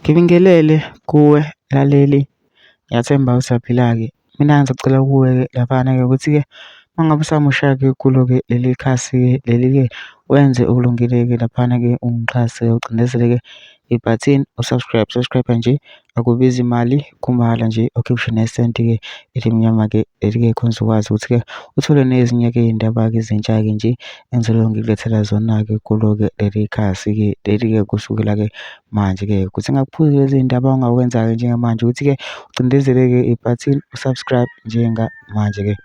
Ngibingelele kuwe laleli, ngiyathemba usaphila-ke. Mina ngizacela kuwe-ke laphana-ke ukuthi-ke uma ngabe usamusha-ke kulo-ke leli khasi-ke leli-ke wenze okulungile-ke laphana-ke ungixhase ucindezele-ke ibhathini subscribe nje, akubizi imali, kumahhala nje ukhiphe nesenti-ke elimnyama-ke leli-ke khona uzokwazi ukuthi-ke uthole nezinye-ke iy'ndaba-ke ezintsha-ke nje engizobe ngikulethela zona-ke kulo-ke leli khasi-ke leli-ke kusukela-ke manje-ke ukuthi ngakuphuzi lezi ndaba ongakwenza-ke njengamanje ukuthi-ke ucindezele-ke ibhathini u-subscribe njengamanje-ke.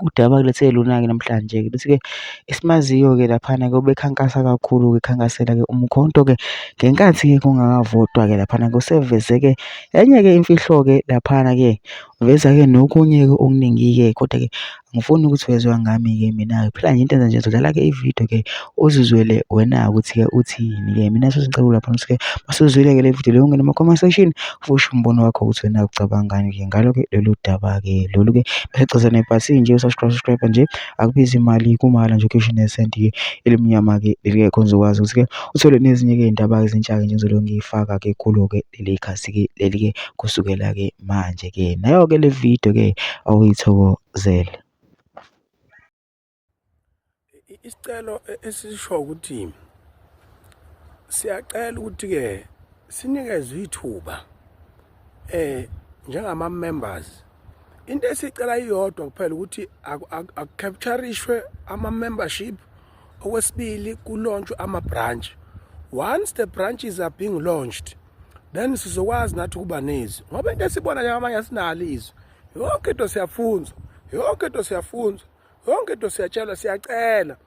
Udaba kulethele lona-ke namhlanje-ke ukuthi-ke esimaziyo-ke laphana-ke ubekhankasa kakhulu-ke ekhankasela-ke umkhonto-ke ngenkathi-ke kungakavotwa-ke laphana-ke useveze-ke enye-ke imfihlo-ke laphana-ke uveza-ke nokunye-ke okuningi-ke kodwa-ke angifuni ukuthi weziwa ngami-ke mina-ke phela nje into enza nje ngizodlala-ke ividiyo-ke uzizwele wena ukuthi-ke uthini-ke. Mina sengicela lapha ukuthi-ke masuzwile-ke le vidiyo leyo ungene ema-comment section ufushe umbono wakho ukuthi wena ucabangani-ke ngalo-ke lolu daba-ke lolu-ke bese gciza nebhathini nje subscribe nje akubizi imali kumahhala nje ukhiphe nesenti-ke elimnyama-ke leli-ke khona uzokwazi ukuthi-ke uthole nezinye-ke iy'ndaba ezintsha-ke nje engizobe ngiyifaka-ke kulo-ke leli khasi-ke leli-ke kusukela-ke manje-ke nayo-ke le vidiyo-ke awuyithokozele. Isicelo esisho ukuthi siyacela ukuthi-ke sinikezwe ithuba njengama members. Into esicela iyodwa kuphela ukuthi akucapturishwe ama-membership. Okwesibili, ku-launch ama-branch. Once the branches are being launched, then sizokwazi nathi ukuba nezwi, ngoba into esibona njengamanje asinalo izwi. Yonke into siyafunzwa, yonke into siyafunzwa, yonke into siyatshelwa, siyacela.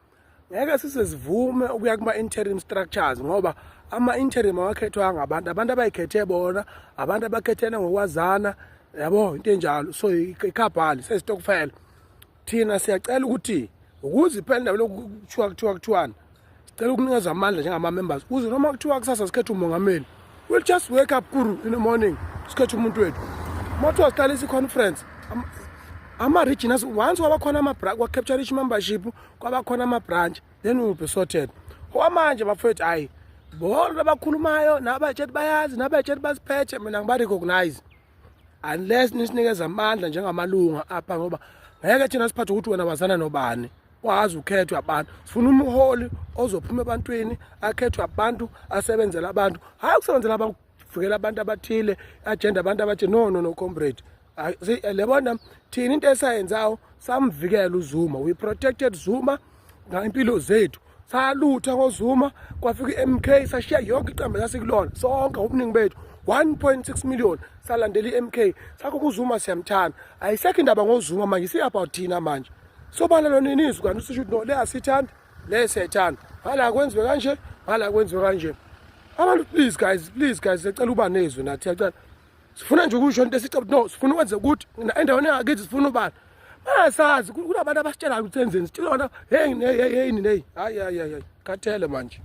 Ngeke sivume ukuya kuma-interim structures ngoba ama-interim awakhethwa ngabantu, abantu abayikhethe bona, abantu abakhethene ngokwazana, yabo into enjalo. So ikhabhali sesitokufela. Thina siyacela ukuthi ukuze phela indaba lokuthiwani sicela ukunikeza amandla njengama-members ukuze noma kuthiwa kusasa sikhethe umongameli, we'll just wake up kuru in the morning sikhethe umuntu wethu. Uma kuthiwa siqalisa i-conference, ama-regions once kwabakhona kwa-capture membership kwabakhona ama-branch, then will be sorted. Okwamanje bafowethu hayi bona abakhulumayo nabatshethi bayazi nabatshethi basiphethe, mina ngiba-recognize unless nisinikeza amandla njengamalunga apha, ngoba ngeke thina siphathe ukuthi wena wazana nobani wazi ukhethwe abantu. Sifuna umholi ozophuma ebantwini akhethwe abantu asebenzela abantu, hayi ukusebenzela abantu kuvikela abantu abathile agenda abantu abathi no comrade. Lebona thina into esayenzayo samvikela uZuma, we protected Zuma ngempilo zethu, salutha ngoZuma kwafika i-MK sashiya yonke iqembu lasikulona sonke ubuningi bethu 1.6 million salandela i-MK sakho kuZuma siyamthanda. Ayisekho indaba ngoZuma manje, siyabantu thina manje sobala lona inizwi kanti usisho ukuthi no le asithanda le siyayithanda, hala kwenziwe kanje, hala kwenziwe kanje. Abantu please guys sicela uba nezwi nathi, siyacela. Sifuna nje ukusho into esicela no, sifuna ukwenza ukuthi endaweni yangakithi sifuna ubani bayasazi kunabantu abasitshela ukuthi enzeni sitshela bona hey hayi khathele manje.